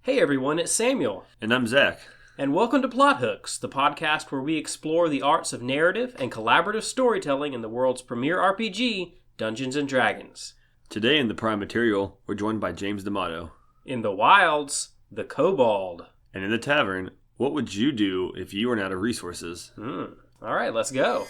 Hey everyone, it's Samuel. And I'm Zach. And welcome to Plot Hooks, the podcast where we explore the arts of narrative and collaborative storytelling in the world's premier RPG, Dungeons & Dragons. Today in the Prime Material, we're joined by James D'Amato. In the wilds, the kobold. And in the tavern, what would you do if you were out of resources? All right, let's go.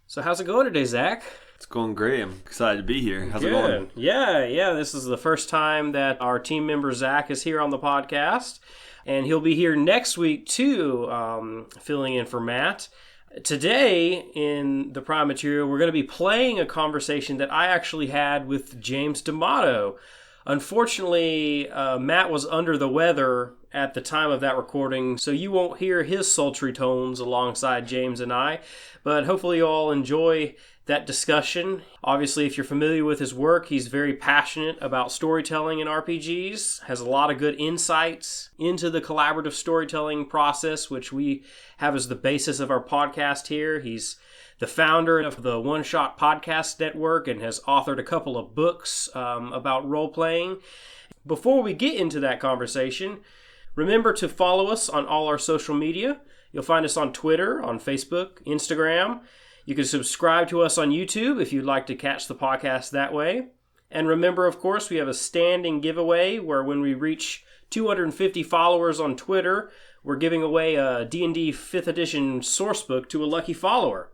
So how's it going today, Zach? It's going great. I'm excited to be here. How's it going? Yeah. This is the first time that our team member Zach is here on the podcast. And he'll be here next week, too, filling in for Matt. Today, in the Prime Material, we're going to be playing a conversation that I actually had with James D'Amato. Unfortunately, Matt was under the weather at the time of that recording, so you won't hear his sultry tones alongside James and I, but hopefully you all enjoy that discussion. Obviously, if you're familiar with his work, he's very passionate about storytelling in RPGs, has a lot of good insights into the collaborative storytelling process, which we have as the basis of our podcast here. He's the founder of the One Shot Podcast Network and has authored a couple of books about role-playing. Before we get into that conversation, remember to follow us on all our social media. You'll find us on Twitter, on Facebook, Instagram. You can subscribe to us on YouTube if you'd like to catch the podcast that way. And remember, of course, we have a standing giveaway where when we reach 250 followers on Twitter, we're giving away a D&D 5th edition sourcebook to a lucky follower.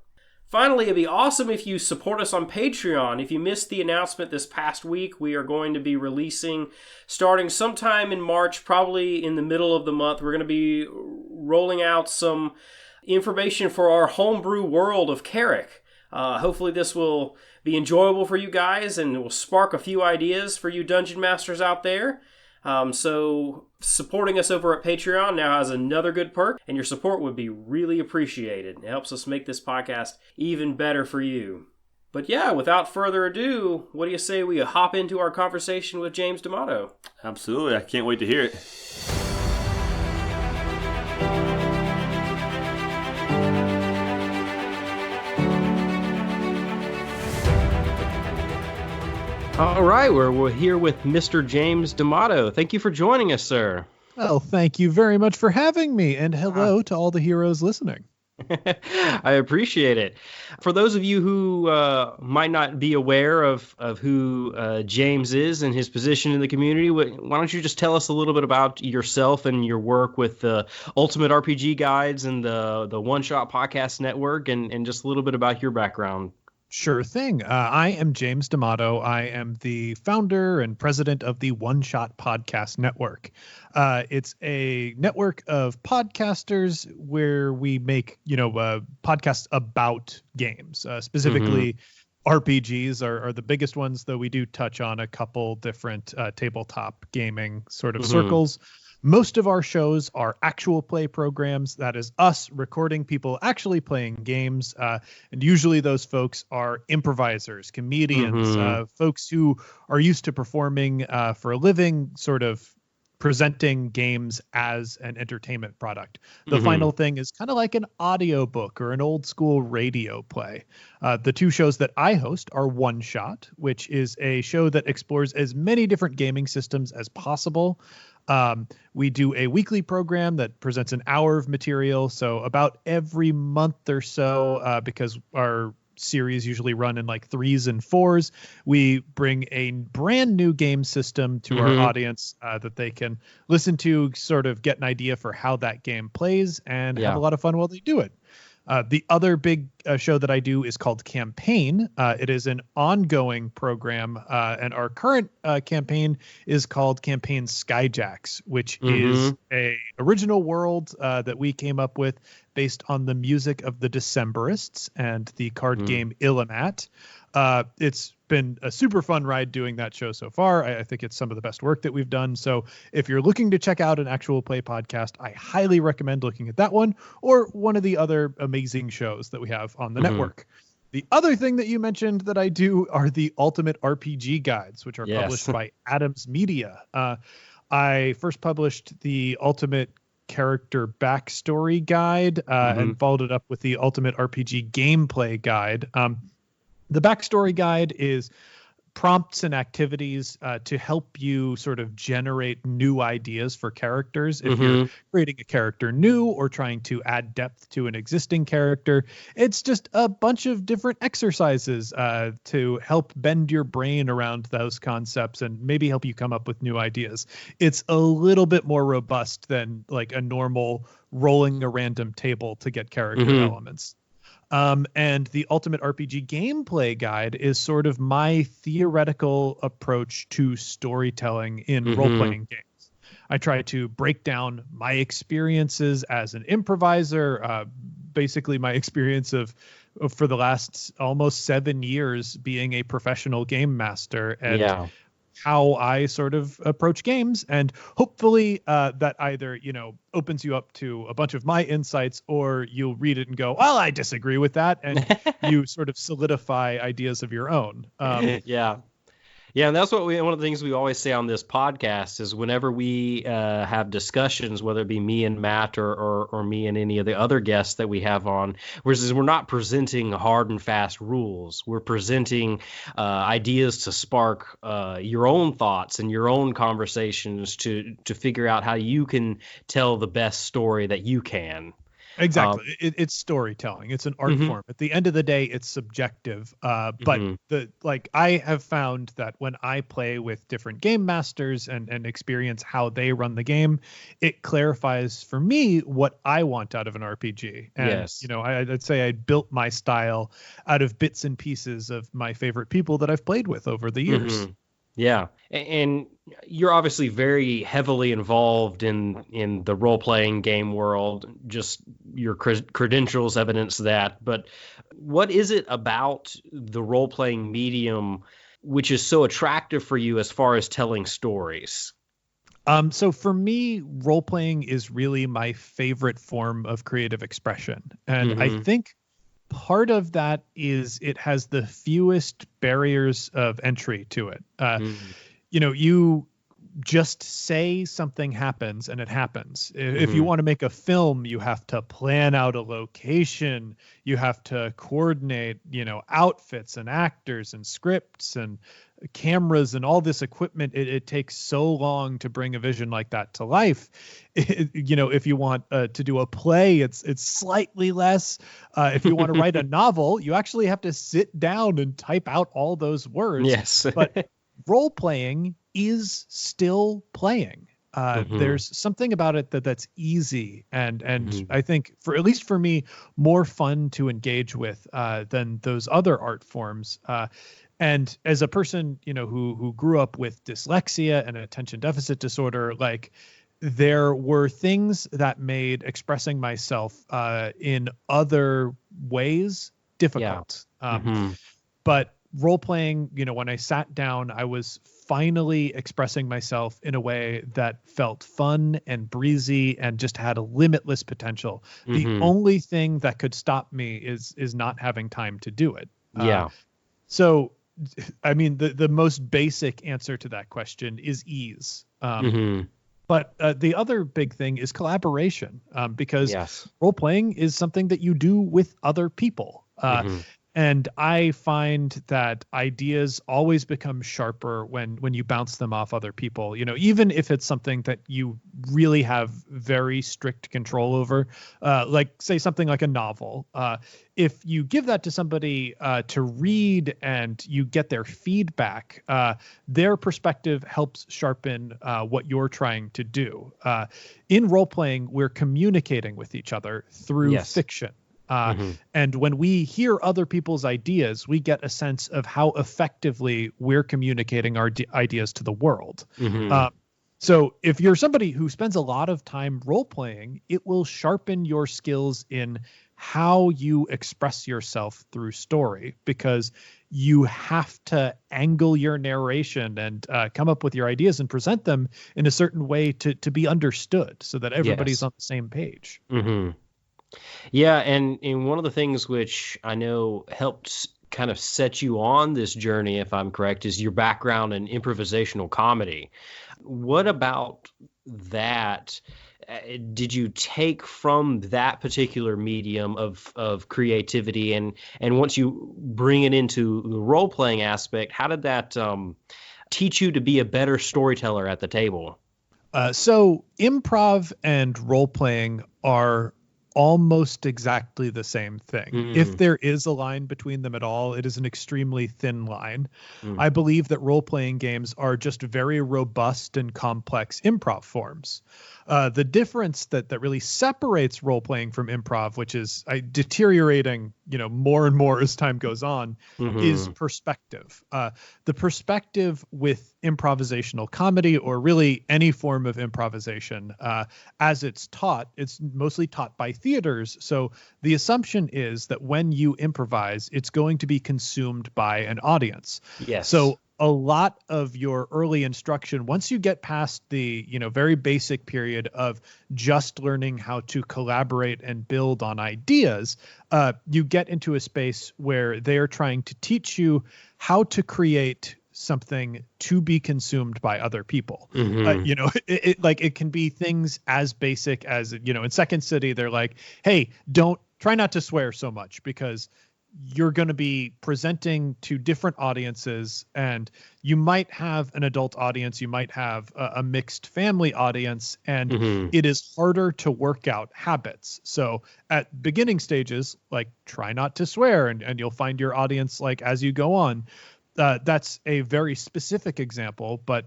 Finally, it'd be awesome if you support us on Patreon. If you missed the announcement this past week, we are going to be releasing, starting sometime in March, probably in the middle of the month, we're going to be rolling out some information for our homebrew world of Carrick. Hopefully this will be enjoyable for you guys and will spark a few ideas for you dungeon masters out there. So supporting us over at Patreon now has another good perk, and your support would be really appreciated. It helps us make this podcast even better for you. But yeah, without further ado, what do you say we hop into our conversation with James D'Amato? Absolutely. I can't wait to hear it. All right, we're here with Mr. James D'Amato. Thank you for joining us, sir. Well, thank you very much for having me, and hello to all the heroes listening. I appreciate it. For those of you who might not be aware of who James is and his position in the community, why don't you just tell us a little bit about yourself and your work with the Ultimate RPG Guides and the One Shot Podcast Network, and just a little bit about your background. Sure thing. I am James D'Amato. I am the founder and president of the One Shot Podcast Network. It's a network of podcasters where we make, podcasts about games. Specifically, RPGs are the biggest ones, though we do touch on a couple different tabletop gaming sort of circles. Most of our shows are actual play programs. That is us recording people actually playing games. And usually those folks are improvisers, comedians, folks who are used to performing for a living, sort of presenting games as an entertainment product. The final thing is kind of like an audiobook or an old school radio play. The two shows that I host are One Shot, which is a show that explores as many different gaming systems as possible. We do a weekly program that presents an hour of material. So about every month or so, because our series usually run in like 3s and 4s, we bring a brand new game system to our audience that they can listen to, sort of get an idea for how that game plays and have a lot of fun while they do it. The other big show that I do is called Campaign. It is an ongoing program, and our current campaign is called Campaign Skyjacks, which is a original world that we came up with based on the music of the Decemberists and the card game Illimat. It's been a super fun ride doing that show so far. I think it's some of the best work that we've done. So if you're looking to check out an actual play podcast, I highly recommend looking at that one or one of the other amazing shows that we have on the network. The other thing that you mentioned that I do are the Ultimate RPG guides, which are published by Adams Media. I first published the Ultimate Character Backstory Guide and followed it up with the Ultimate RPG Gameplay Guide. The Backstory Guide is prompts and activities to help you sort of generate new ideas for characters. If you're creating a character new or trying to add depth to an existing character, it's just a bunch of different exercises to help bend your brain around those concepts and maybe help you come up with new ideas. It's a little bit more robust than like a normal rolling a random table to get character elements. And the Ultimate RPG Gameplay Guide is sort of my theoretical approach to storytelling in role-playing games. I try to break down my experiences as an improviser, basically my experience for the last almost 7 years being a professional game master, and how I sort of approach games, and hopefully that either, opens you up to a bunch of my insights, or you'll read it and go, well, I disagree with that. And you sort of solidify ideas of your own. Yeah, and that's one of the things we always say on this podcast is whenever we have discussions, whether it be me and Matt or me and any of the other guests that we have on, we're not presenting hard and fast rules. We're presenting ideas to spark your own thoughts and your own conversations to figure out how you can tell the best story that you can. Exactly. It's storytelling. It's an art form. At the end of the day, it's subjective. But I have found that when I play with different game masters and experience how they run the game, it clarifies for me what I want out of an RPG. And, I'd say I built my style out of bits and pieces of my favorite people that I've played with over the years. Yeah. And you're obviously very heavily involved in the role-playing game world. Just your credentials evidence that. But what is it about the role-playing medium which is so attractive for you as far as telling stories? So for me, role-playing is really my favorite form of creative expression. And I think part of that is it has the fewest barriers of entry to it. You just say something happens and it happens. If you want to make a film, you have to plan out a location. You have to coordinate, outfits and actors and scripts and cameras and all this equipment. It takes so long to bring a vision like that to life. If you want to do a play, it's slightly less. If you want to write a novel, you actually have to sit down and type out all those words. Yes. But role playing is still playing. There's something about it that's easy and I think at least for me, more fun to engage with than those other art forms. And as a person, who grew up with dyslexia and attention deficit disorder, there were things that made expressing myself in other ways difficult. But role playing, when I sat down, I was finally expressing myself in a way that felt fun and breezy and just had a limitless potential. The only thing that could stop me is not having time to do it. So, I mean, the most basic answer to that question is ease. But the other big thing is collaboration, because role playing is something that you do with other people. And I find that ideas always become sharper when you bounce them off other people, even if it's something that you really have very strict control over, say something like a novel. If you give that to somebody to read and you get their feedback, their perspective helps sharpen what you're trying to do. In role playing, we're communicating with each other through fiction. And when we hear other people's ideas, we get a sense of how effectively we're communicating our ideas to the world. So if you're somebody who spends a lot of time role playing, it will sharpen your skills in how you express yourself through story, because you have to angle your narration and come up with your ideas and present them in a certain way to be understood so that everybody's Yes. on the same page. Mm-hmm. Yeah, and one of the things which I know helped kind of set you on this journey, if I'm correct, is your background in improvisational comedy. What about that? Did you take from that particular medium of creativity, and once you bring it into the role playing aspect, how did that teach you to be a better storyteller at the table? So improv and role playing are almost exactly the same thing. If Mm, there is a line between them at all, it is an extremely thin line. mm, I believe that role playing games are just very robust and complex improv forms. The difference that really separates role playing from improv, which is deteriorating, more and more as time goes on, is mm-hmm. perspective. The perspective with improvisational comedy, or really any form of improvisation, as it's mostly taught by theaters. So the assumption is that when you improvise, it's going to be consumed by an audience. Yes. So a lot of your early instruction, once you get past the very basic period of just learning how to collaborate and build on ideas, you get into a space where they are trying to teach you how to create something to be consumed by other people. Mm-hmm. It can be things as basic as, in Second City, they're like, hey, try not to swear so much, because you're going to be presenting to different audiences, and you might have an adult audience, you might have a mixed family audience, and Mm-hmm. it is harder to work out habits. So at beginning stages, like, try not to swear, and you'll find your audience, like, as you go on. That's a very specific example, but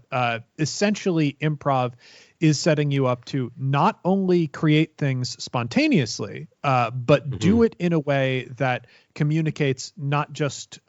essentially improv is setting you up to not only create things spontaneously, but do it in a way that communicates not just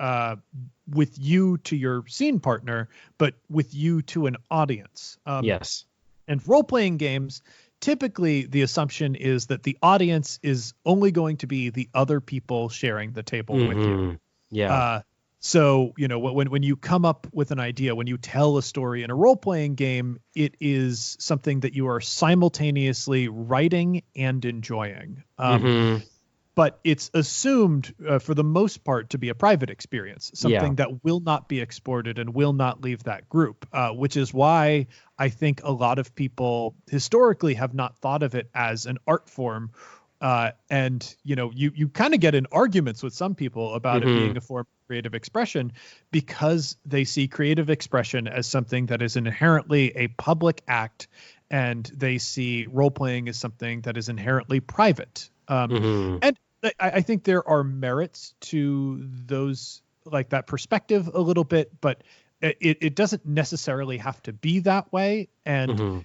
with you to your scene partner, but with you to an audience. Yes. And role-playing games, typically the assumption is that the audience is only going to be the other people sharing the table with you. Yeah. So, when you come up with an idea, when you tell a story in a role-playing game, it is something that you are simultaneously writing and enjoying. Mm-hmm. But it's assumed, for the most part, to be a private experience, something that will not be exported and will not leave that group, which is why I think a lot of people historically have not thought of it as an art form. And you kind of get in arguments with some people about it being a form of creative expression, because they see creative expression as something that is inherently a public act, and they see role playing as something that is inherently private. Mm-hmm. And I think there are merits to those, like, that perspective a little bit, but it doesn't necessarily have to be that way. And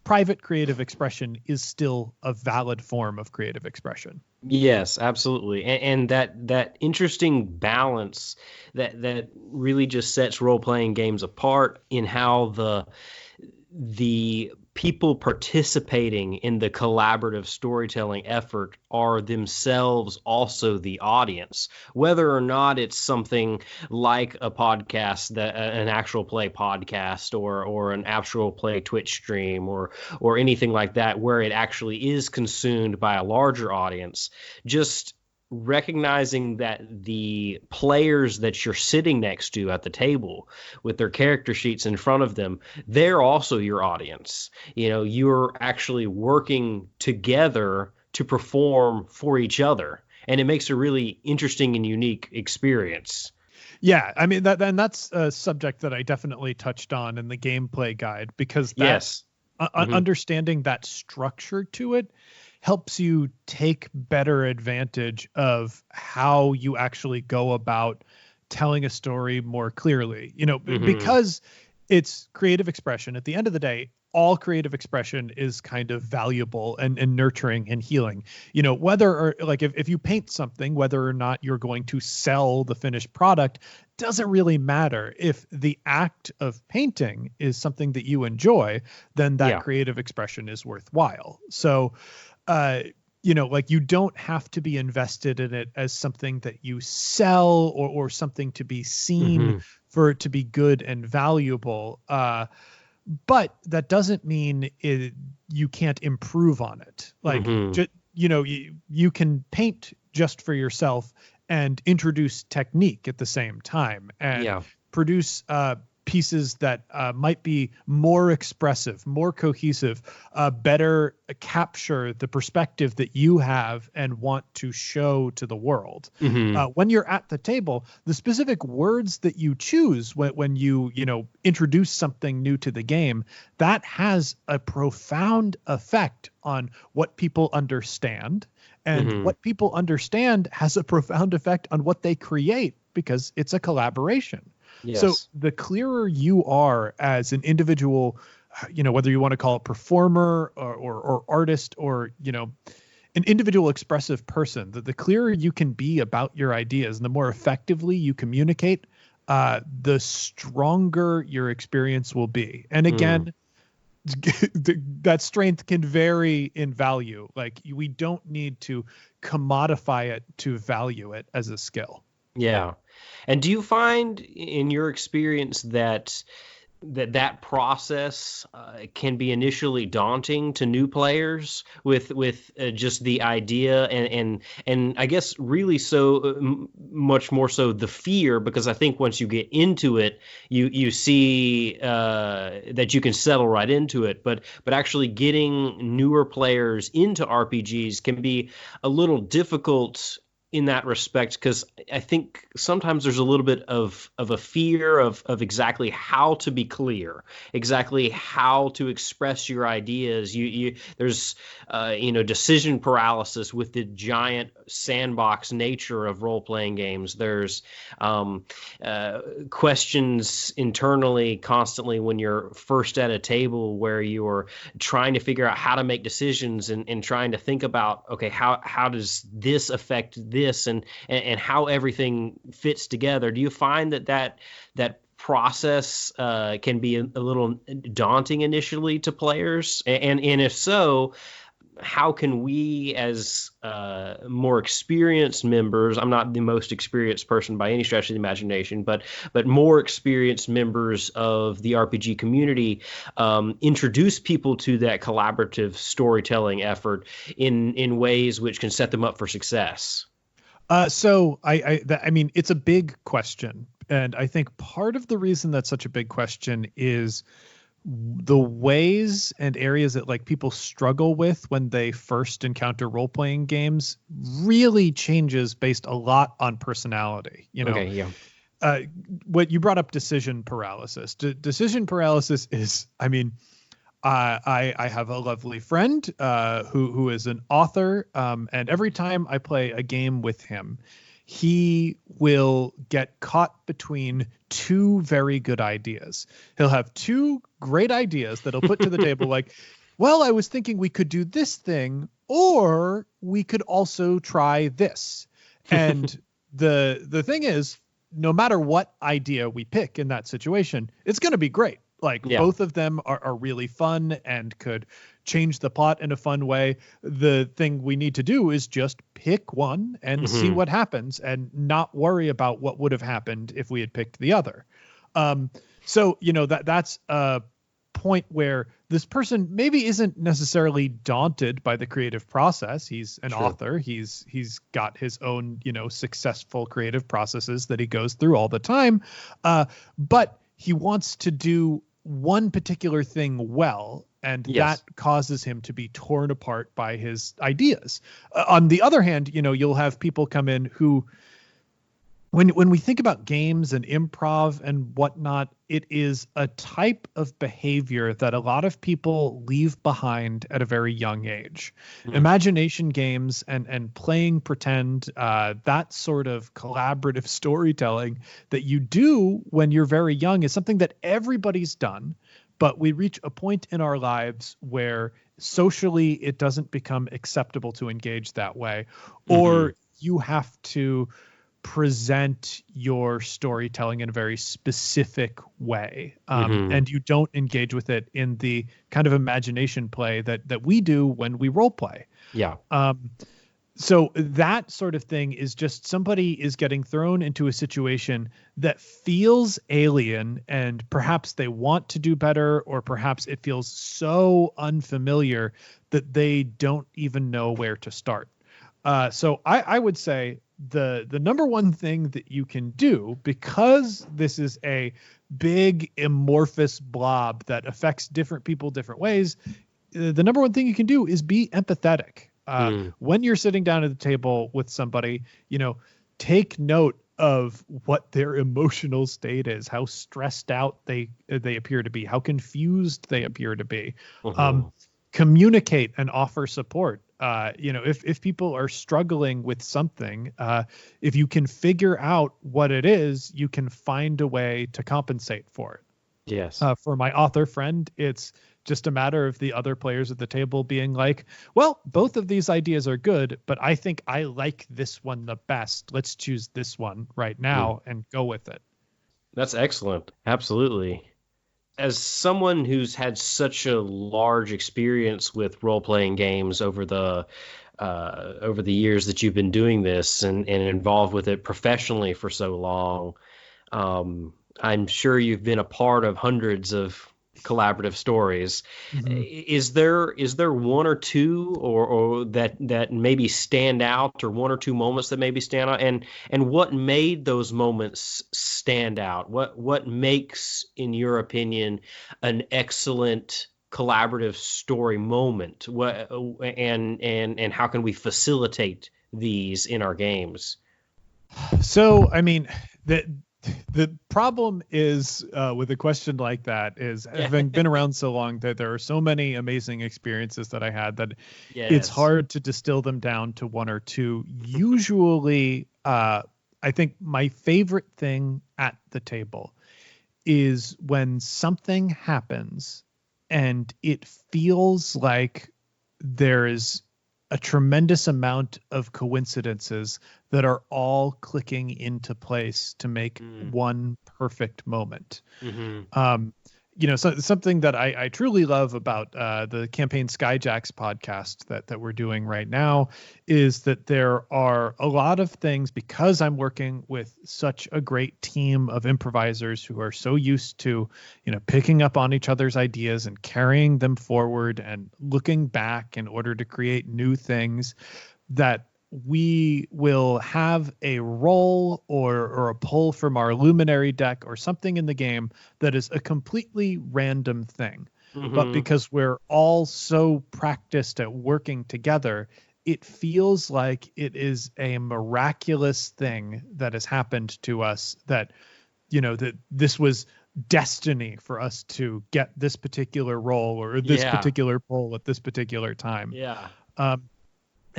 private creative expression is still a valid form of creative expression. Yes, absolutely. And that interesting balance that really just sets role-playing games apart in how the people participating in the collaborative storytelling effort are themselves also the audience, whether or not it's something like a podcast, that an actual play podcast, or an actual play Twitch stream, or anything like that, where it actually is consumed by a larger audience. Just recognizing that the players that you're sitting next to at the table with their character sheets in front of them, they're also your audience. You're actually working together to perform for each other, and it makes a really interesting and unique experience. Yeah, I mean, that's a subject that I definitely touched on in the gameplay guide, because Yes. Understanding that structure to it helps you take better advantage of how you actually go about telling a story more clearly. Because it's creative expression. At the end of the day, all creative expression is kind of valuable and nurturing and healing. Whether or like if you paint something, whether or not you're going to sell the finished product doesn't really matter. If the act of painting is something that you enjoy, then that creative expression is worthwhile. So, like you don't have to be invested in it as something that you sell or something to be seen for it to be good and valuable. But that doesn't mean you can't improve on it. Like, you can paint just for yourself and introduce technique at the same time and produce pieces that might be more expressive, more cohesive, better capture the perspective that you have and want to show to the world. When you're at the table, the specific words that you choose when you introduce something new to the game, that has a profound effect on what people understand. And what people understand has a profound effect on what they create, because it's a collaboration. Yes. So the clearer you are as an individual, whether you want to call it performer or artist or, an individual expressive person, the clearer you can be about your ideas and the more effectively you communicate, the stronger your experience will be. And again, that strength can vary in value. Like, we don't need to commodify it to value it as a skill. Yeah. And do you find in your experience that process can be initially daunting to new players with just the idea and I guess really so much more so the fear, because I think once you get into it, you see that you can settle right into it, but actually getting newer players into RPGs can be a little difficult in that respect, because I think sometimes there's a little bit of a fear of exactly how to be clear, exactly how to express your ideas. There's decision paralysis with the giant sandbox nature of role-playing games. There's questions internally constantly when you're first at a table where you're trying to figure out how to make decisions and trying to think about, okay, how does this affect this and how everything fits together. Do you find that process can be a little daunting initially to players? And if so, how can we as more experienced members, I'm not the most experienced person by any stretch of the imagination, but more experienced members of the RPG community, introduce people to that collaborative storytelling effort in ways which can set them up for success? So I mean, it's a big question. And I think part of the reason that's such a big question is the ways and areas that like people struggle with when they first encounter role-playing games really changes based a lot on personality. Okay, yeah. What you brought up, decision paralysis. Decision paralysis is, I mean, I have a lovely friend who is an author, and every time I play a game with him, he will get caught between two very good ideas. He'll have two great ideas that he'll put to the table, like, well, I was thinking we could do this thing, or we could also try this. And the thing is, no matter what idea we pick in that situation, it's going to be great. Like, both of them are really fun and could change the plot in a fun way. The thing we need to do is just pick one and see what happens and not worry about what would have happened if we had picked the other. So, that's a point where this person maybe isn't necessarily daunted by the creative process. He's an author. He's got his own, successful creative processes that he goes through all the time. But he wants to do one particular thing well, and that causes him to be torn apart by his ideas. On the other hand, you'll have people come in who, when we think about games and improv and whatnot, it is a type of behavior that a lot of people leave behind at a very young age. Imagination games and playing pretend, that sort of collaborative storytelling that you do when you're very young is something that everybody's done, but we reach a point in our lives where socially it doesn't become acceptable to engage that way, or you have to present your storytelling in a very specific way, and you don't engage with it in the kind of imagination play that we do when we role play. Yeah. So that sort of thing is just somebody is getting thrown into a situation that feels alien, and perhaps they want to do better, or perhaps it feels so unfamiliar that they don't even know where to start. So I would say the number one thing that you can do, because this is a big amorphous blob that affects different people different ways, the number one thing you can do is be empathetic. When you're sitting down at the table with somebody, take note of what their emotional state is, how stressed out they appear to be, how confused they appear to be. Communicate and offer support. If people are struggling with something, if you can figure out what it is, you can find a way to compensate for it. Yes. For my author friend, it's just a matter of the other players at the table being like, well, both of these ideas are good, but I think I like this one the best. Let's choose this one right now and go with it. That's excellent. Absolutely. As someone who's had such a large experience with role-playing games over the years that you've been doing this and involved with it professionally for so long, I'm sure you've been a part of hundreds of collaborative stories. Is there one or two or that maybe stand out, or one or two moments that maybe stand out, and what made those moments stand out? What makes, in your opinion, an excellent collaborative story moment? What and how can we facilitate these in our games? So, I mean, the problem is with a question like that is, having been around so long, that there are so many amazing experiences that I had that it's hard to distill them down to one or two. Usually, I think my favorite thing at the table is when something happens and it feels like there is a tremendous amount of coincidences that are all clicking into place to make one perfect moment. So something that I truly love about the campaign Skyjacks podcast that we're doing right now is that there are a lot of things, because I'm working with such a great team of improvisers who are so used to, picking up on each other's ideas and carrying them forward and looking back in order to create new things, that we will have a roll or a pull from our luminary deck or something in the game that is a completely random thing. But because we're all so practiced at working together, it feels like it is a miraculous thing that has happened to us, that, that this was destiny for us to get this particular roll or this particular pull at this particular time.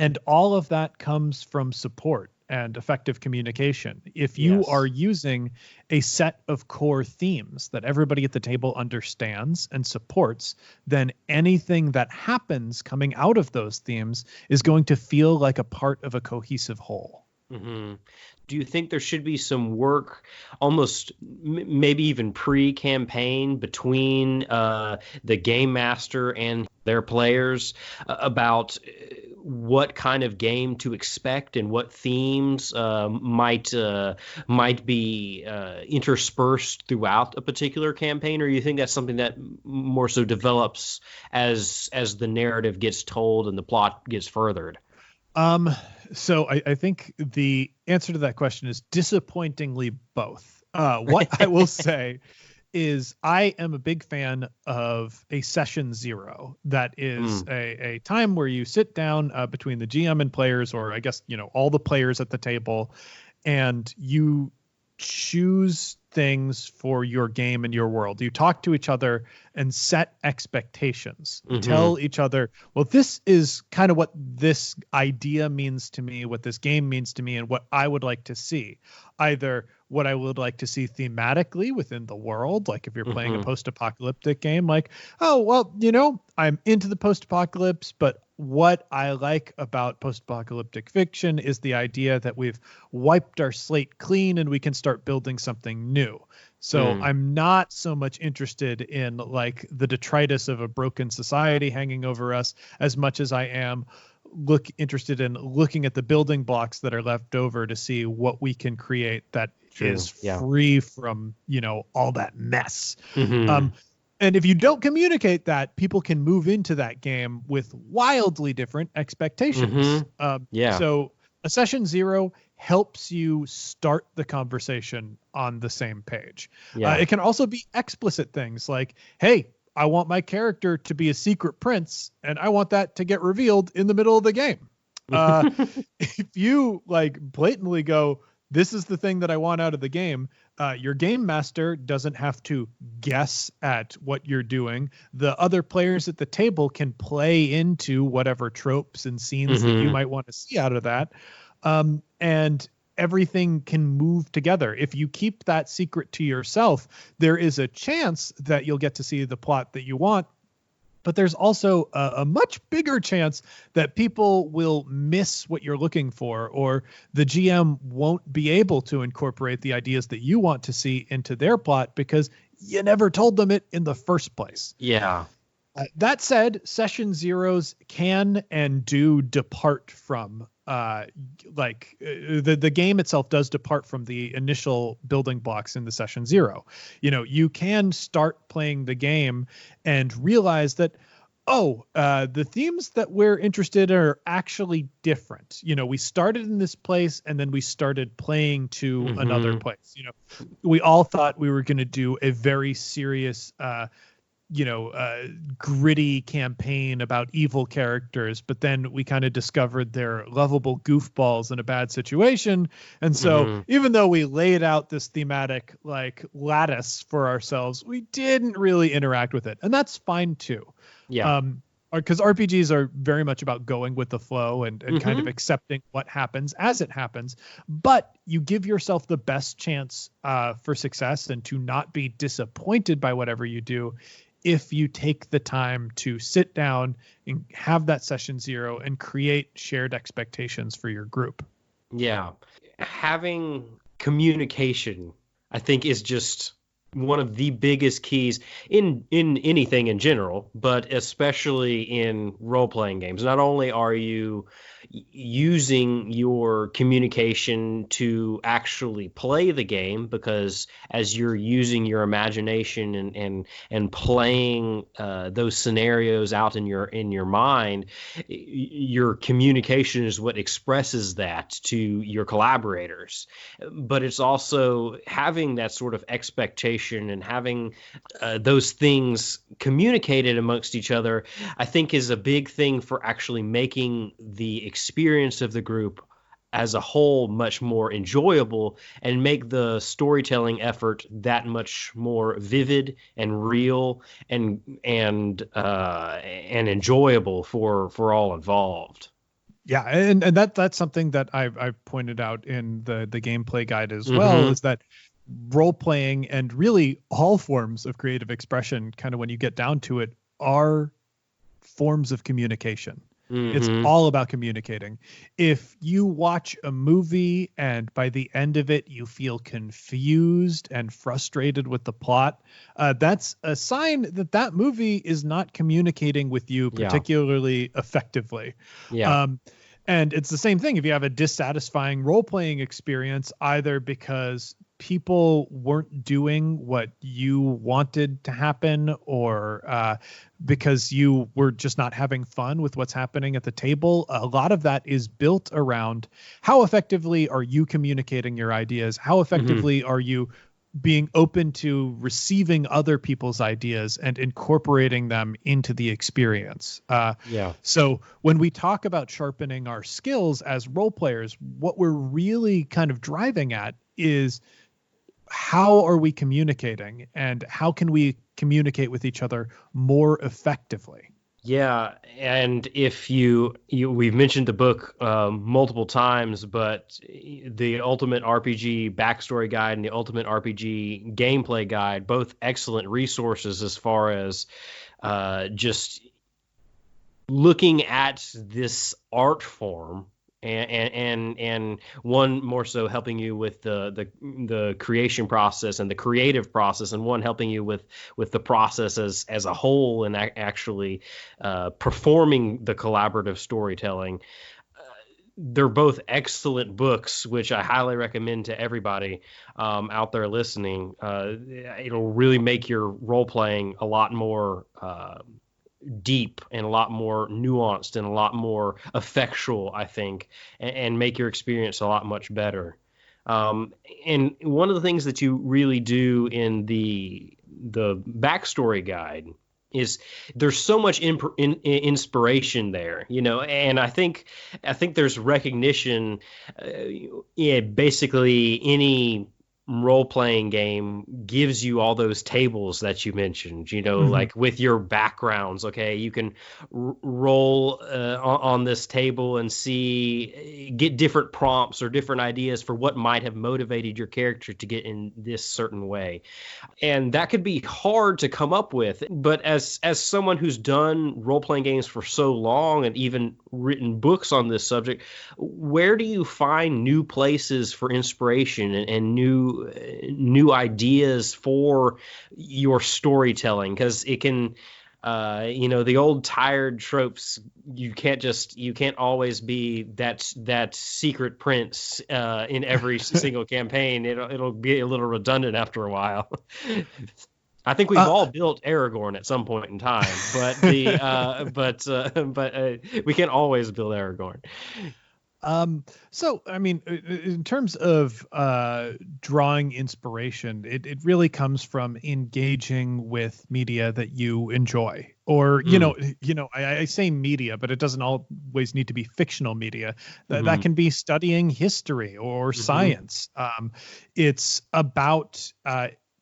And all of that comes from support and effective communication. If you are using a set of core themes that everybody at the table understands and supports, then anything that happens coming out of those themes is going to feel like a part of a cohesive whole. Do you think there should be some work, almost maybe even pre-campaign, between the game master and their players about what kind of game to expect and what themes might be interspersed throughout a particular campaign? Or you think that's something that more so develops as the narrative gets told and the plot gets furthered? So I think the answer to that question is disappointingly both. What I will say is I am a big fan of a session zero. That is a time where you sit down between the GM and players, or I guess, all the players at the table, and you choose things for your game and your world. You talk to each other and set expectations. Tell each other, well, this is kind of what this idea means to me, what this game means to me, and what I would like to see. Either what I would like to see thematically within the world. Like if you're playing a post-apocalyptic game, like, oh, well, I'm into the post-apocalypse, but what I like about post-apocalyptic fiction is the idea that we've wiped our slate clean and we can start building something new. So I'm not so much interested in like the detritus of a broken society hanging over us as much as I am interested in looking at the building blocks that are left over to see what we can create that is free from, all that mess. And if you don't communicate that, people can move into that game with wildly different expectations. So a session 0 helps you start the conversation on the same page. It can also be explicit things like, hey, I want my character to be a secret prince, and I want that to get revealed in the middle of the game. If you like blatantly go, this is the thing that I want out of the game, your game master doesn't have to guess at what you're doing. The other players at the table can play into whatever tropes and scenes that you might want to see out of that. And everything can move together. If you keep that secret to yourself, there is a chance that you'll get to see the plot that you want. But there's also a much bigger chance that people will miss what you're looking for, or the GM won't be able to incorporate the ideas that you want to see into their plot because you never told them it in the first place. That said, session 0s can and do depart from the game itself does depart from the initial building blocks in the session 0. You can start playing the game and realize that, the themes that we're interested in are actually different. We started in this place and then we started playing to another place. We all thought we were going to do a very serious, gritty campaign about evil characters, but then we kind of discovered they're lovable goofballs in a bad situation. And so even though we laid out this thematic like lattice for ourselves, we didn't really interact with it. And that's fine too. Because RPGs are very much about going with the flow and kind of accepting what happens as it happens. But you give yourself the best chance for success and to not be disappointed by whatever you do if you take the time to sit down and have that session 0 and create shared expectations for your group. Having communication, I think, is just one of the biggest keys in anything in general, but especially in role-playing games. Not only are you using your communication to actually play the game, because as you're using your imagination and playing those scenarios out in your mind, your communication is what expresses that to your collaborators. But it's also having that sort of expectation and having those things communicated amongst each other, I think, is a big thing for actually making the experience of the group as a whole much more enjoyable and make the storytelling effort that much more vivid and real and enjoyable for all involved. Yeah, and that's something that I've pointed out in the gameplay guide as well, is that role playing and really all forms of creative expression, kind of when you get down to it, are forms of communication. It's all about communicating. If you watch a movie and by the end of it you feel confused and frustrated with the plot, that's a sign that movie is not communicating with you particularly effectively. And it's the same thing if you have a dissatisfying role-playing experience, either because people weren't doing what you wanted to happen or because you were just not having fun with what's happening at the table. A lot of that is built around how effectively are you communicating your ideas? How effectively are you being open to receiving other people's ideas and incorporating them into the experience. So when we talk about sharpening our skills as role players, what we're really kind of driving at is how are we communicating and how can we communicate with each other more effectively? Yeah, and if we've mentioned the book multiple times, but the Ultimate RPG Backstory Guide and the Ultimate RPG Gameplay Guide, both excellent resources as far as just looking at this art form, and one more so helping you with the creation process and the creative process, and one helping you with the process as a whole, and actually performing the collaborative storytelling. They're both excellent books, which I highly recommend to everybody out there listening. It'll really make your role playing a lot more deep and a lot more nuanced and a lot more effectual, I think, and make your experience a lot much better. And one of the things that you really do in the backstory guide is there's so much inspiration there, and I think there's recognition. Basically, any role-playing game gives you all those tables that you mentioned, like with your backgrounds. Okay, you can roll on this table and get different prompts or different ideas for what might have motivated your character to get in this certain way, and that could be hard to come up with. But as someone who's done role-playing games for so long and even written books on this subject, where do you find new places for inspiration and new ideas for your storytelling? Because it can, the old tired tropes. You can't always be that secret prince in every single campaign. It'll be a little redundant after a while. I think we've all built Aragorn at some point in time, but we can't always build Aragorn. So, I mean, in terms of drawing inspiration, it really comes from engaging with media that you enjoy, or I say media, but it doesn't always need to be fictional media. That can be studying history or science. It's about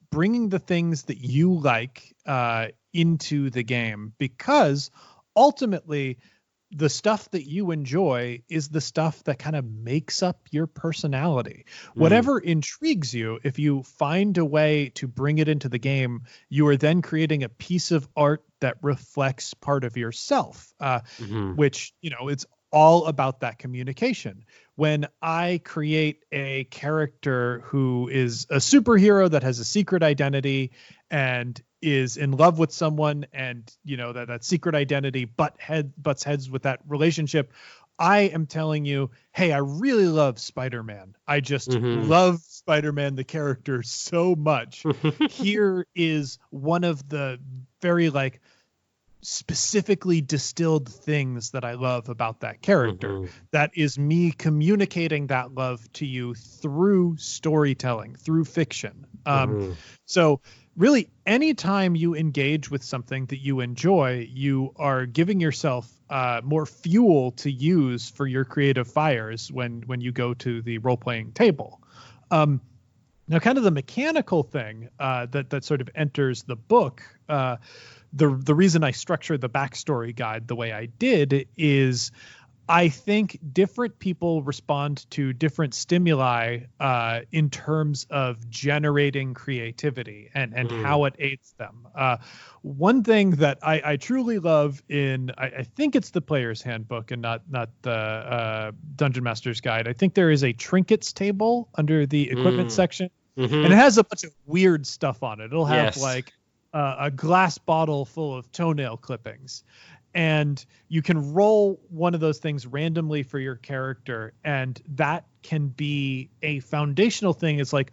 bringing the things that you like into the game, because ultimately the stuff that you enjoy is the stuff that kind of makes up your personality. Whatever intrigues you, if you find a way to bring it into the game, you are then creating a piece of art that reflects part of yourself, which, it's all about that communication. When I create a character who is a superhero that has a secret identity and is in love with someone, and that secret identity butts heads with that relationship, I am telling you, hey, I really love Spider-Man. I just love Spider-Man, the character, so much. Here is one of the very specifically distilled things that I love about that character. That is me communicating that love to you through storytelling, through fiction. So really, anytime you engage with something that you enjoy, you are giving yourself more fuel to use for your creative fires when you go to the role-playing table. Now, kind of the mechanical thing that sort of enters the book, the reason I structured the backstory guide the way I did is I think different people respond to different stimuli in terms of generating creativity and how it aids them. One thing that I truly love I think it's the Player's Handbook and not the Dungeon Master's Guide. I think there is a trinkets table under the equipment section, and it has a bunch of weird stuff on it. It'll have a glass bottle full of toenail clippings. And you can roll one of those things randomly for your character, and that can be a foundational thing. It's like,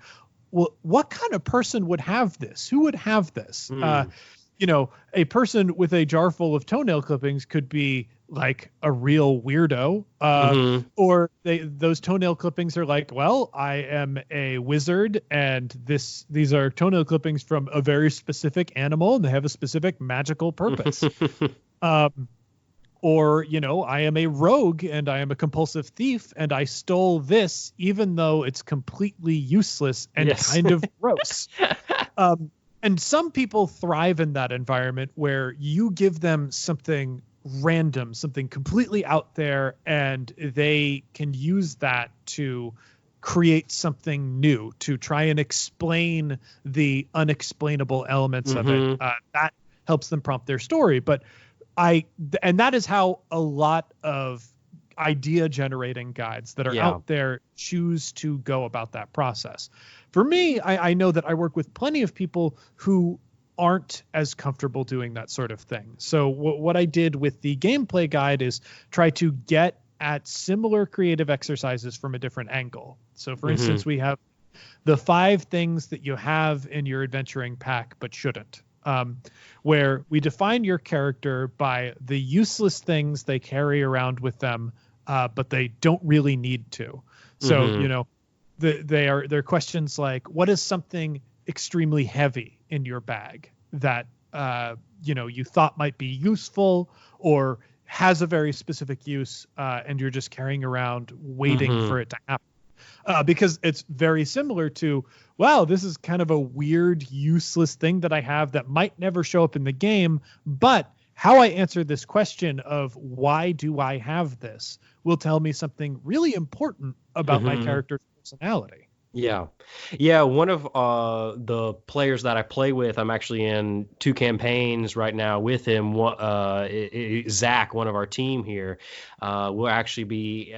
well, what kind of person would have this? Who would have this? A person with a jar full of toenail clippings could be like a real weirdo, or those toenail clippings are like, well, I am a wizard, and these are toenail clippings from a very specific animal, and they have a specific magical purpose. Or, I am a rogue and I am a compulsive thief and I stole this, even though it's completely useless and kind of gross. And some people thrive in that environment where you give them something random, something completely out there, and they can use that to create something new, to try and explain the unexplainable elements of it. That helps them prompt their story. But and that is how a lot of idea generating guides that are out there choose to go about that process. For me, I know that I work with plenty of people who aren't as comfortable doing that sort of thing. So what I did with the gameplay guide is try to get at similar creative exercises from a different angle. So for instance, we have the 5 things that you have in your adventuring pack but shouldn't, where we define your character by the useless things they carry around with them, but they don't really need to. So, you know, they're questions like, what is something extremely heavy in your bag that, you know, you thought might be useful or has a very specific use, and you're just carrying around waiting for it to happen. Because it's very similar to, wow, this is kind of a weird, useless thing that I have that might never show up in the game, but how I answer this question of why do I have this will tell me something really important about my character's personality. Yeah. One of the players that I play with, I'm actually in 2 campaigns right now with him. Zach, one of our team here, will actually be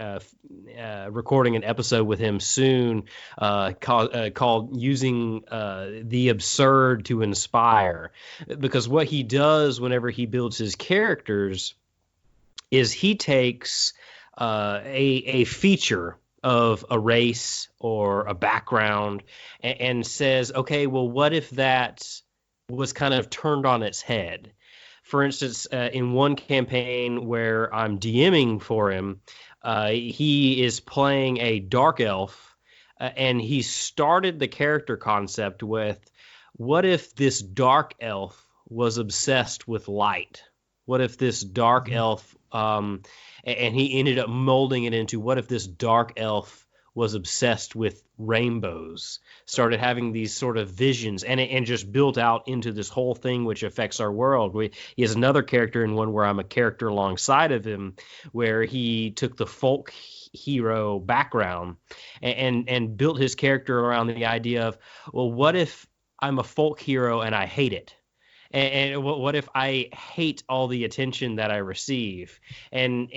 recording an episode with him soon called Using the Absurd to Inspire. Because what he does whenever he builds his characters is he takes a feature of a race or a background and says, okay, well, what if that was kind of turned on its head? For instance, in one campaign where I'm DMing for him, he is playing a dark elf, and he started the character concept with, what if this dark elf was obsessed with light? What if this dark elf, and he ended up molding it into, what if this dark elf was obsessed with rainbows, started having these sort of visions, and just built out into this whole thing which affects our world. He has another character in one where I'm a character alongside of him, where he took the folk hero background and built his character around the idea of, well, what if I'm a folk hero and I hate it? And what if I hate all the attention that I receive? And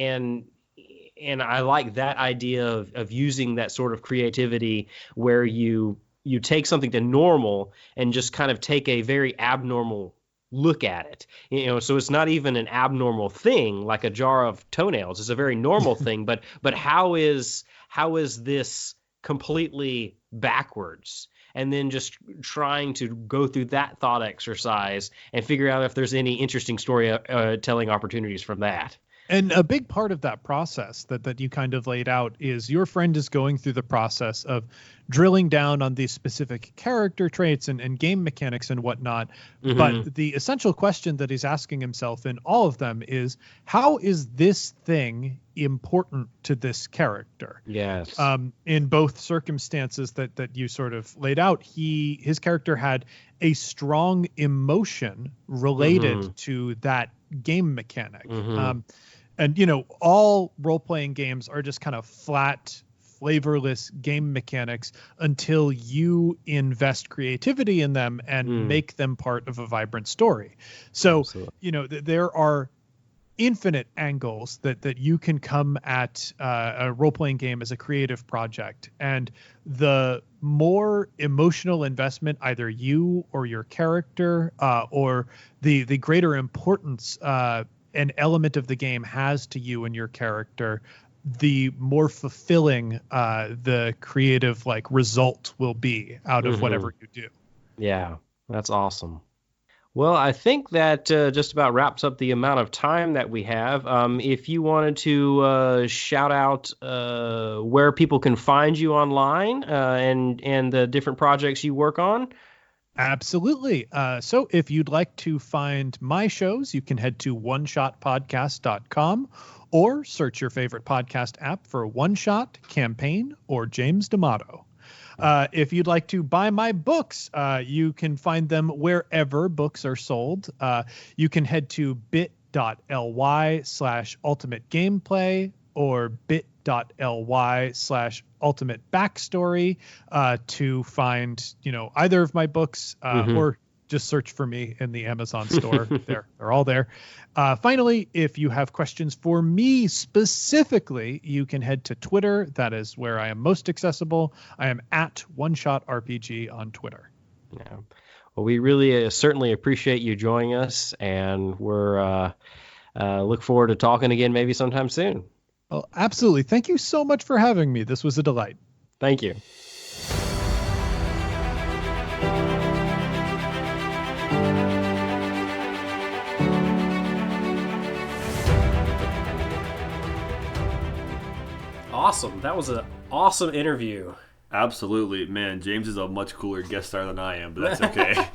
I like that idea of using that sort of creativity where you take something to normal and just kind of take a very abnormal look at it. You know, so it's not even an abnormal thing like a jar of toenails. It's a very normal thing, but how is this completely backwards? And then just trying to go through that thought exercise and figure out if there's any interesting storytelling opportunities from that. And a big part of that process that you kind of laid out is your friend is going through the process of drilling down on these specific character traits and game mechanics and whatnot. But the essential question that he's asking himself in all of them is, how is this thing important to this character? Yes. In both circumstances that you sort of laid out, his character had a strong emotion related to that game mechanic. And, you know, all role-playing games are just kind of flat, flavorless game mechanics until you invest creativity in them and make them part of a vibrant story. So, you know, there are infinite angles that you can come at a role-playing game as a creative project. And the more emotional investment either you or your character or the greater importance an element of the game has to you and your character, the more fulfilling the creative result will be out of whatever you do. Yeah, that's awesome. Well, I think that just about wraps up the amount of time that we have. If you wanted to shout out where people can find you online and the different projects you work on. Absolutely. So if you'd like to find my shows, you can head to oneshotpodcast.com or search your favorite podcast app for One Shot, Campaign, or James D'Amato. If you'd like to buy my books, you can find them wherever books are sold. You can head to bit.ly/ultimate gameplay or bit.ly/ultimate backstory to find, either of my books or just search for me in the Amazon store. They're all there. Finally, if you have questions for me specifically, you can head to Twitter. That is where I am most accessible. I am at OneShotRPG on Twitter. Yeah. Well, we really certainly appreciate you joining us, and we're look forward to talking again maybe sometime soon. Well, absolutely. Thank you so much for having me. This was a delight. Thank you. Awesome. That was an awesome interview. Absolutely. Man, James is a much cooler guest star than I am, but that's okay.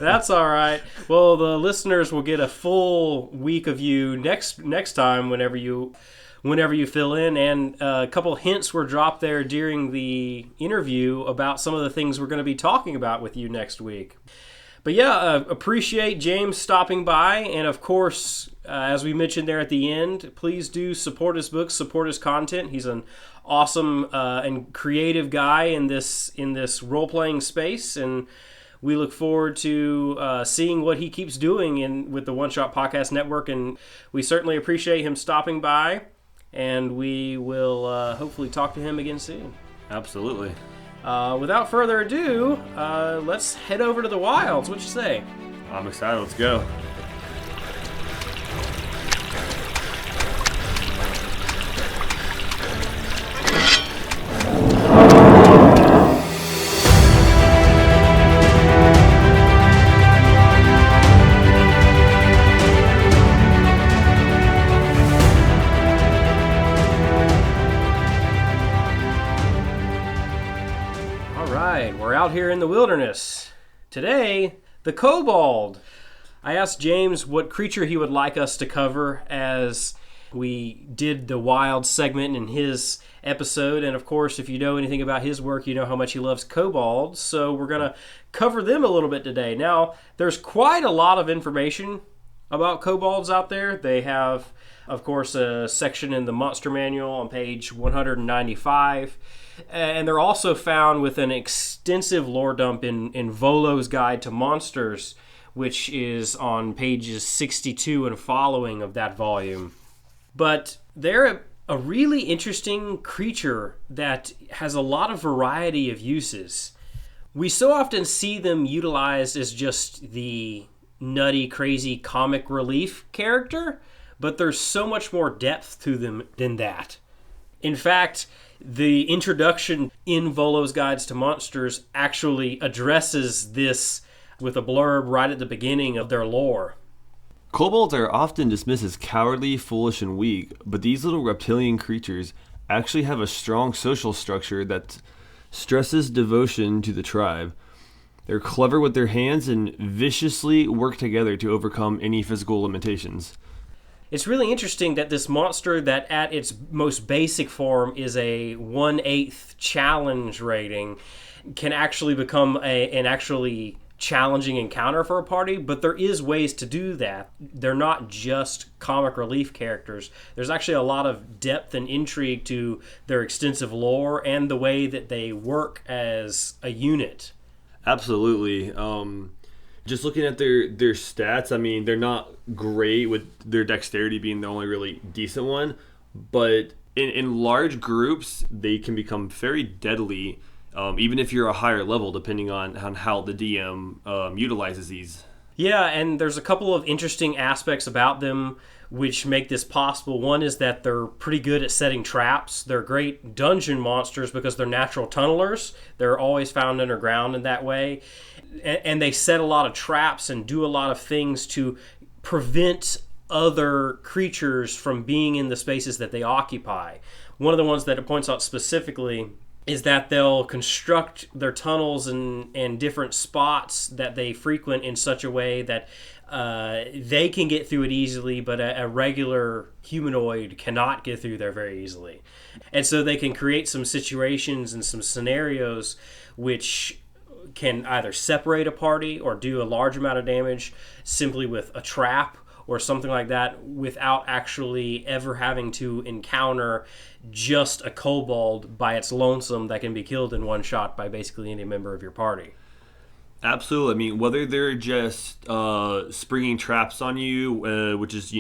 That's all right. Well, the listeners will get a full week of you next time whenever you fill in, and a couple hints were dropped there during the interview about some of the things we're going to be talking about with you next week. But yeah, appreciate James stopping by, and of course, as we mentioned there at the end, please do support his books, support his content. He's an awesome and creative guy in this role-playing space, and we look forward to seeing what he keeps doing with the One Shot Podcast Network, and we certainly appreciate him stopping by, and we will hopefully talk to him again soon. Absolutely. Without further ado, let's head over to the wilds. What you say? I'm excited. Let's go. We're out here in the wilderness. Today, the kobold. I asked James what creature he would like us to cover as we did the wild segment in his episode. And of course, if you know anything about his work, you know how much he loves kobolds. So we're going to cover them a little bit today. Now, there's quite a lot of information about kobolds out there. They have, of course, a section in the Monster Manual on page 195. And they're also found with an extensive lore dump in Volo's Guide to Monsters, which is on pages 62 and following of that volume. But they're a really interesting creature that has a lot of variety of uses. We so often see them utilized as just the nutty, crazy comic relief character, but there's so much more depth to them than that. In fact, the introduction in Volo's Guides to Monsters actually addresses this with a blurb right at the beginning of their lore. Kobolds are often dismissed as cowardly, foolish, and weak, but these little reptilian creatures actually have a strong social structure that stresses devotion to the tribe. They're clever with their hands and viciously work together to overcome any physical limitations. It's really interesting that this monster that at its most basic form is a 1/8 challenge rating can actually become an actually challenging encounter for a party, but there is ways to do that. They're not just comic relief characters. There's actually a lot of depth and intrigue to their extensive lore and the way that they work as a unit. Absolutely. Just looking at their stats, I mean, they're not great with their dexterity being the only really decent one, but in large groups, they can become very deadly, even if you're a higher level, depending on how the DM utilizes these. Yeah, and there's a couple of interesting aspects about them which make this possible. One is that they're pretty good at setting traps. They're great dungeon monsters because they're natural tunnelers. They're always found underground in that way. And they set a lot of traps and do a lot of things to prevent other creatures from being in the spaces that they occupy. One of the ones that it points out specifically is that they'll construct their tunnels and different spots that they frequent in such a way that they can get through it easily, but a regular humanoid cannot get through there very easily. And so they can create some situations and some scenarios which can either separate a party or do a large amount of damage simply with a trap or something like that, without actually ever having to encounter just a kobold by its lonesome that can be killed in one shot by basically any member of your party. Absolutely. I mean, whether they're just springing traps on you, which is,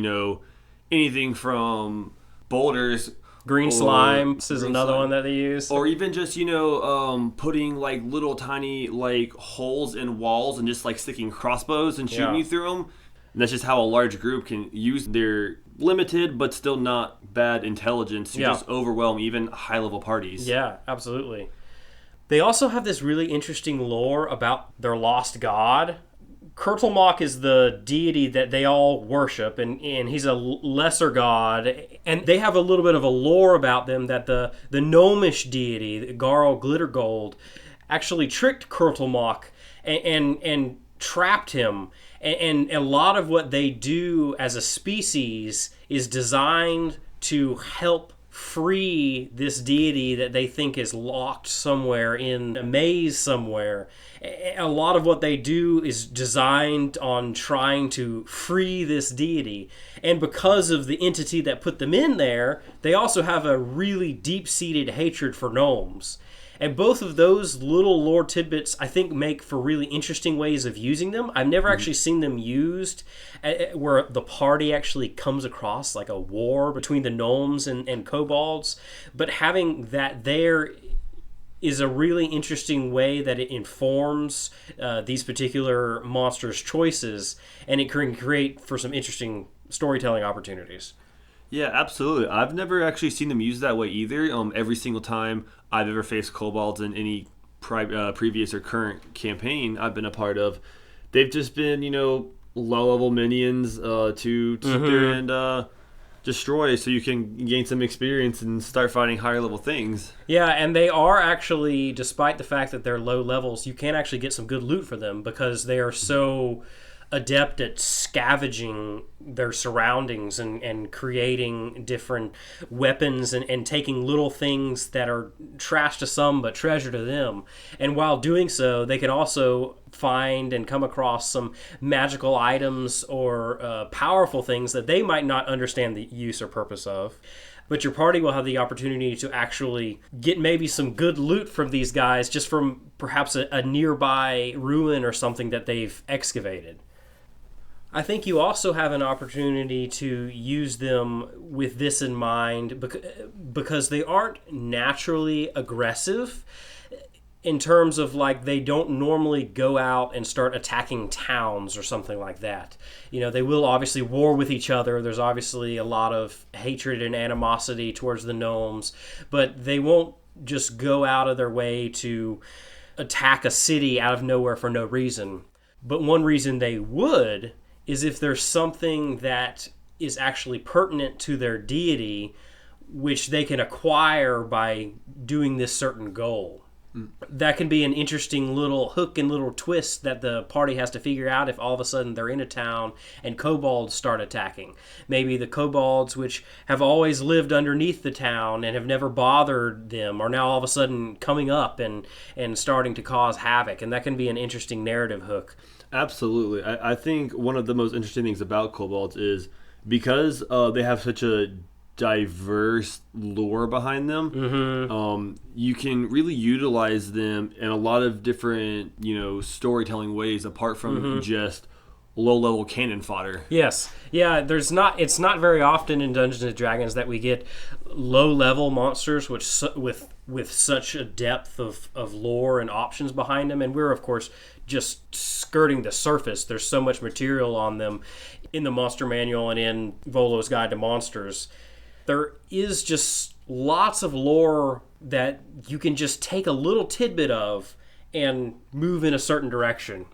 anything from boulders. Green slime is another one that they use. Or even just, putting like little tiny like holes in walls and just like sticking crossbows and shooting you through them. And that's just how a large group can use their limited but still not bad intelligence to just overwhelm even high-level parties. Yeah, absolutely. They also have this really interesting lore about their lost god. Kurtulmok is the deity that they all worship, and he's a lesser god. And they have a little bit of a lore about them that the gnomish deity, Garl Glittergold, actually tricked Kurtulmok and trapped him. And a lot of what they do as a species is designed to help free this deity that they think is locked somewhere in a maze somewhere. A lot of what they do is designed on trying to free this deity. And because of the entity that put them in there, they also have a really deep-seated hatred for gnomes. And both of those little lore tidbits, I think, make for really interesting ways of using them. I've never actually seen them used where the party actually comes across like a war between the gnomes and kobolds. But having that there is a really interesting way that it informs these particular monsters' choices, and it can create for some interesting storytelling opportunities. Yeah, absolutely. I've never actually seen them used that way either. Every single time I've ever faced kobolds in any previous or current campaign I've been a part of, they've just been, low-level minions to sit there and destroy, so you can gain some experience and start fighting higher-level things. Yeah, and they are actually, despite the fact that they're low levels, you can actually get some good loot for them because they are so adept at scavenging their surroundings and creating different weapons and taking little things that are trash to some but treasure to them. And while doing so, they can also find and come across some magical items or powerful things that they might not understand the use or purpose of. But your party will have the opportunity to actually get maybe some good loot from these guys just from perhaps a nearby ruin or something that they've excavated. I think you also have an opportunity to use them with this in mind because they aren't naturally aggressive in terms of like they don't normally go out and start attacking towns or something like that. They will obviously war with each other. There's obviously a lot of hatred and animosity towards the gnomes, but they won't just go out of their way to attack a city out of nowhere for no reason. But one reason they would is if there's something that is actually pertinent to their deity, which they can acquire by doing this certain goal. That can be an interesting little hook and little twist that the party has to figure out if all of a sudden they're in a town and kobolds start attacking. Maybe the kobolds, which have always lived underneath the town and have never bothered them, are now all of a sudden coming up and starting to cause havoc. And that can be an interesting narrative hook. Absolutely. I think one of the most interesting things about kobolds is because they have such a diverse lore behind them, you can really utilize them in a lot of different, storytelling ways apart from just low-level cannon fodder. Yes. Yeah, it's not very often in Dungeons & Dragons that we get low-level monsters with such a depth of lore and options behind them, and we're, of course, just skirting the surface. There's so much material on them in the Monster Manual and in Volo's Guide to Monsters. There is just lots of lore that you can just take a little tidbit of and move in a certain direction.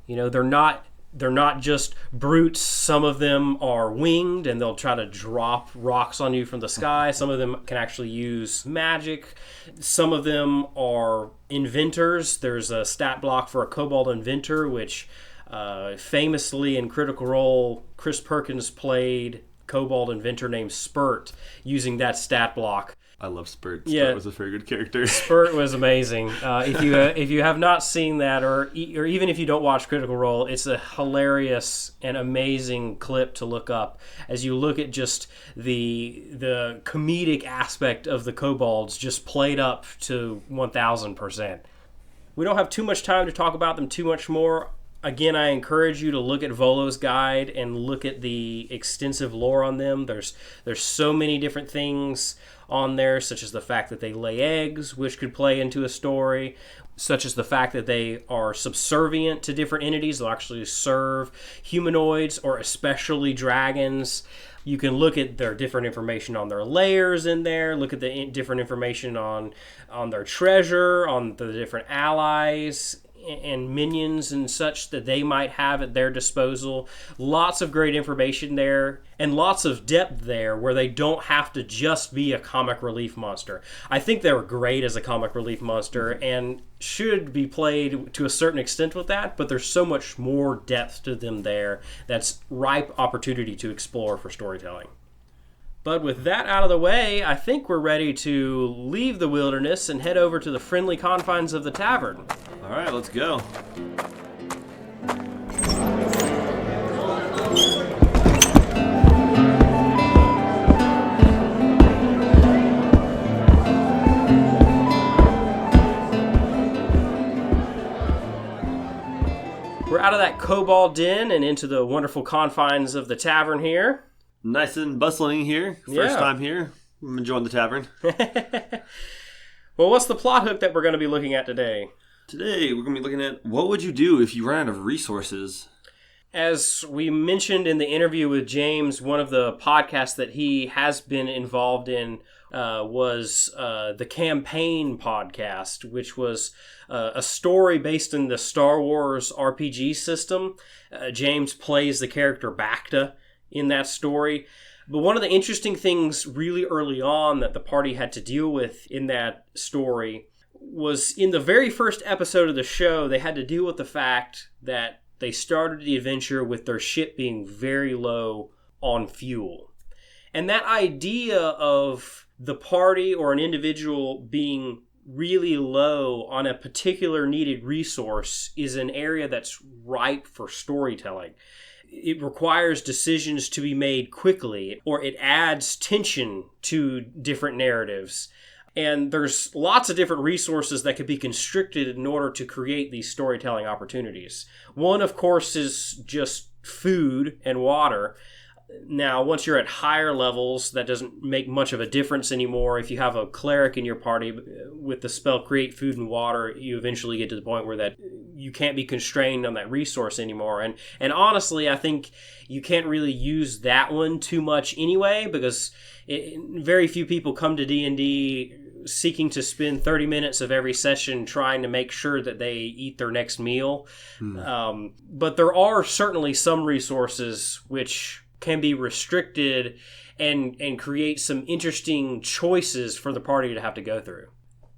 They're not just brutes. Some of them are winged and they'll try to drop rocks on you from the sky. Some of them can actually use magic. Some of them are inventors. There's a stat block for a kobold inventor, which Famously in Critical Role, Chris Perkins played kobold inventor named Spurt using that stat block. I love Spurt. Yeah. Spurt was a very good character. Spurt was amazing. If you have not seen that, or even if you don't watch Critical Role, it's a hilarious and amazing clip to look up as you look at just the comedic aspect of the kobolds just played up to 1,000%. We don't have too much time to talk about them too much more. Again, I encourage you to look at Volo's guide and look at the extensive lore on them. There's so many different things on there, such as the fact that they lay eggs, which could play into a story, such as the fact that they are subservient to different entities. They'll actually serve humanoids or especially dragons. You can look at their different information on their layers in there, look at the different information on their treasure, on the different allies and minions and such that they might have at their disposal. Lots of great information there and lots of depth there where they don't have to just be a comic relief monster. I think they were great as a comic relief monster and should be played to a certain extent with that, but there's so much more depth to them there that's ripe opportunity to explore for storytelling. But with that out of the way, I think we're ready to leave the wilderness and head over to the friendly confines of the tavern. All right, let's go. We're out of that kobold den and into the wonderful confines of the tavern here. Nice and bustling here. First time here. I'm enjoying the tavern. Well, what's the plot hook that we're going to be looking at today? Today, we're going to be looking at what would you do if you ran out of resources? As we mentioned in the interview with James, one of the podcasts that he has been involved in was the Campaign podcast, which was a story based in the Star Wars RPG system. James plays the character Becca in that story. But one of the interesting things really early on that the party had to deal with in that story was in the very first episode of the show, they had to deal with the fact that they started the adventure with their ship being very low on fuel. And that idea of the party or an individual being really low on a particular needed resource is an area that's ripe for storytelling. It requires decisions to be made quickly, or it adds tension to different narratives. And there's lots of different resources that could be constricted in order to create these storytelling opportunities. One, of course, is just food and water. Now, once you're at higher levels, that doesn't make much of a difference anymore. If you have a cleric in your party with the spell Create Food and Water, you eventually get to the point where that you can't be constrained on that resource anymore. And honestly, I think you can't really use that one too much anyway, because very few people come to D&D seeking to spend 30 minutes of every session trying to make sure that they eat their next meal. But there are certainly some resources which can be restricted and create some interesting choices for the party to have to go through.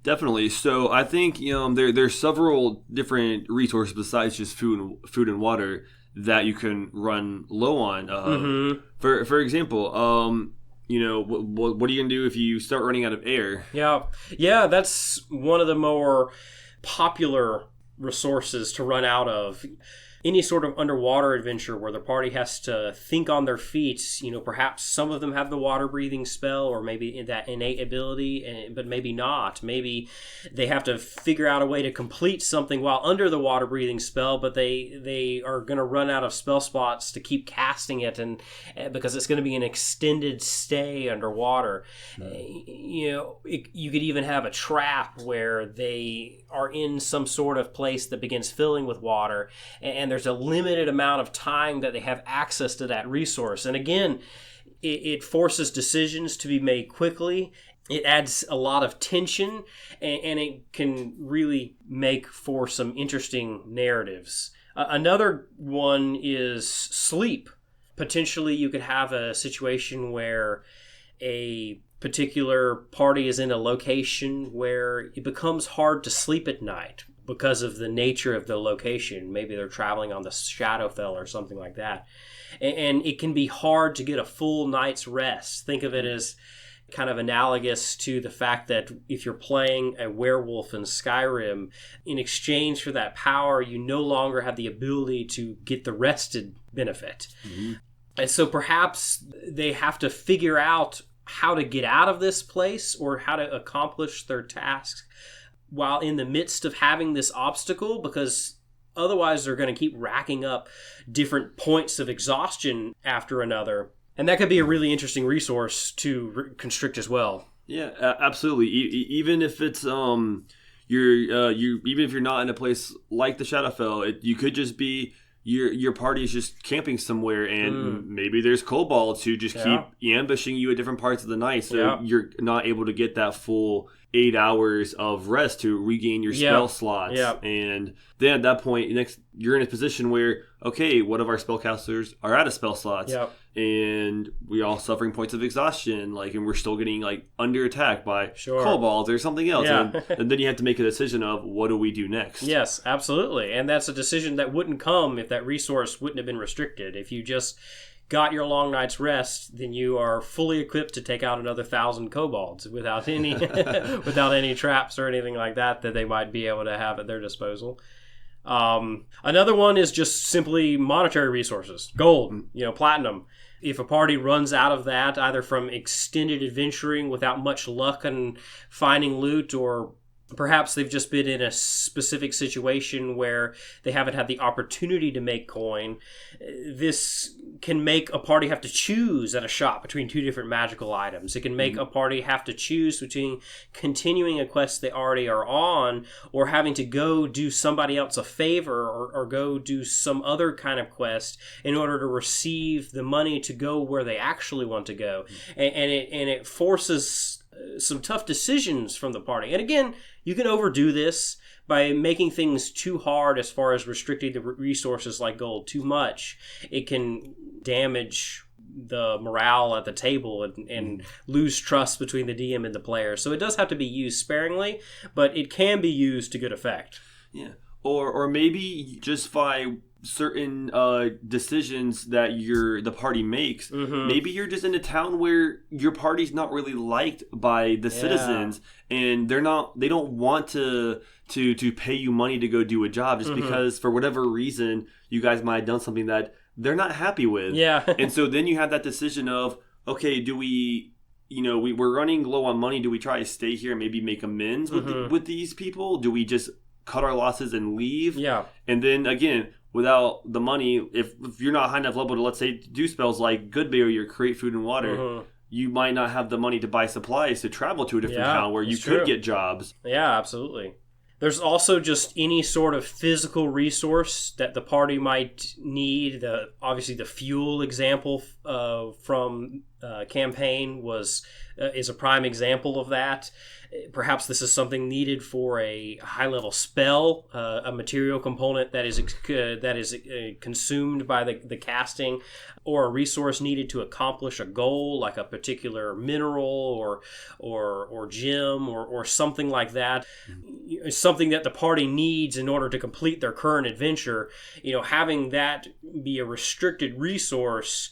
Definitely. So I think there's several different resources besides just food and water that you can run low on. For example, what are you gonna do if you start running out of air? Yeah, that's one of the more popular resources to run out of. Any sort of underwater adventure where the party has to think on their feet, perhaps some of them have the water breathing spell or maybe that innate ability, but maybe not. Maybe they have to figure out a way to complete something while under the water breathing spell, but they are going to run out of spell spots to keep casting it, and because it's going to be an extended stay underwater. You could even have a trap where they are in some sort of place that begins filling with water, and there's a limited amount of time that they have access to that resource. And again, it forces decisions to be made quickly. It adds a lot of tension, and it can really make for some interesting narratives. Another one is sleep. Potentially, you could have a situation where a particular party is in a location where it becomes hard to sleep at night. because of the nature of the location. Maybe they're traveling on the Shadowfell or something like that. And it can be hard to get a full night's rest. Think of it as kind of analogous to the fact that if you're playing a werewolf in Skyrim, in exchange for that power, you no longer have the ability to get the rested benefit. Mm-hmm. And so perhaps they have to figure out how to get out of this place or how to accomplish their tasks while in the midst of having this obstacle, because otherwise they're going to keep racking up different points of exhaustion after another. And that could be a really interesting resource to constrict as well. Yeah, absolutely. Even if it's even if you're not in a place like the Shadowfell, you could just be your party is just camping somewhere, and maybe there's kobolds who just keep ambushing you at different parts of the night, so you're not able to get that full 8 hours of rest to regain your spell slots. And then at that point, you're in a position where, okay, one of our spellcasters are out of spell slots. And we all suffering points of exhaustion, and we're still getting under attack by kobolds or something else. And then you have to make a decision of what do we do next? Yes, absolutely. And that's a decision that wouldn't come if that resource wouldn't have been restricted. If you just got your long night's rest, then you are fully equipped to take out another 1,000 kobolds without any without any traps or anything like that they might be able to have at their disposal. Another one is just simply monetary resources, gold, platinum. If a party runs out of that, either from extended adventuring without much luck and finding loot, or perhaps they've just been in a specific situation where they haven't had the opportunity to make coin, this can make a party have to choose at a shop between two different magical items. It can make a party have to choose between continuing a quest they already are on or having to go do somebody else a favor or go do some other kind of quest in order to receive the money to go where they actually want to go. And it forces some tough decisions from the party. And again, you can overdo this by making things too hard as far as restricting the resources like gold too much. It can damage the morale at the table and lose trust between the DM and the player. So it does have to be used sparingly, but it can be used to good effect. Yeah. Or maybe just by certain decisions that the party makes. Maybe you're just in a town where your party's not really liked by the citizens, and they don't want to pay you money to go do a job just because for whatever reason you guys might have done something that they're not happy with. And so then you have that decision of, okay, do we we're running low on money, do we try to stay here and maybe make amends with these people? Do we just cut our losses and leave? And then again, without the money, if you're not high enough level to, let's say, do spells like Good Barrier, create food and water, you might not have the money to buy supplies to travel to a different town where you could get jobs. Yeah, absolutely. There's also just any sort of physical resource that the party might need. Obviously, the fuel example from campaign is a prime example of that. Perhaps this is something needed for a high-level spell, a material component that is consumed by the casting, or a resource needed to accomplish a goal, like a particular mineral or gem or something like that. Something that the party needs in order to complete their current adventure. Having that be a restricted resource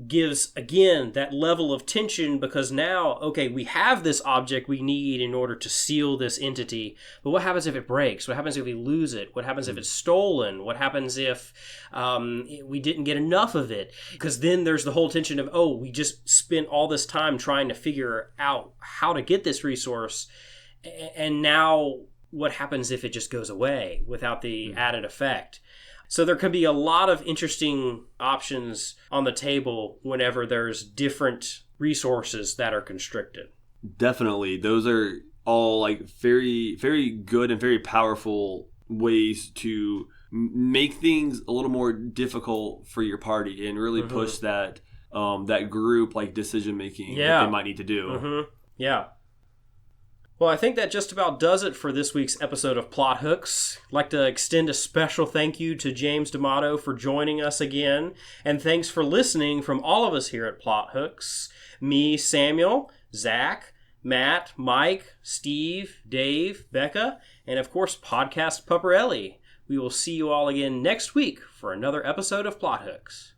gives, again, that level of tension, because now, okay, we have this object we need in order to seal this entity, but what happens if it breaks? What happens if we lose it? What happens if it's stolen? What happens if we didn't get enough of it? Because then there's the whole tension of, we just spent all this time trying to figure out how to get this resource, and now what happens if it just goes away without the added effect? So there can be a lot of interesting options on the table whenever there's different resources that are constricted. Definitely. Those are all very, very good and very powerful ways to make things a little more difficult for your party and really push that group decision making that they might need to do. Yeah. Well, I think that just about does it for this week's episode of Plot Hooks. I'd like to extend a special thank you to James D'Amato for joining us again, and thanks for listening from all of us here at Plot Hooks. Me, Samuel, Zach, Matt, Mike, Steve, Dave, Becca, and of course, podcast pupper Ellie. We will see you all again next week for another episode of Plot Hooks.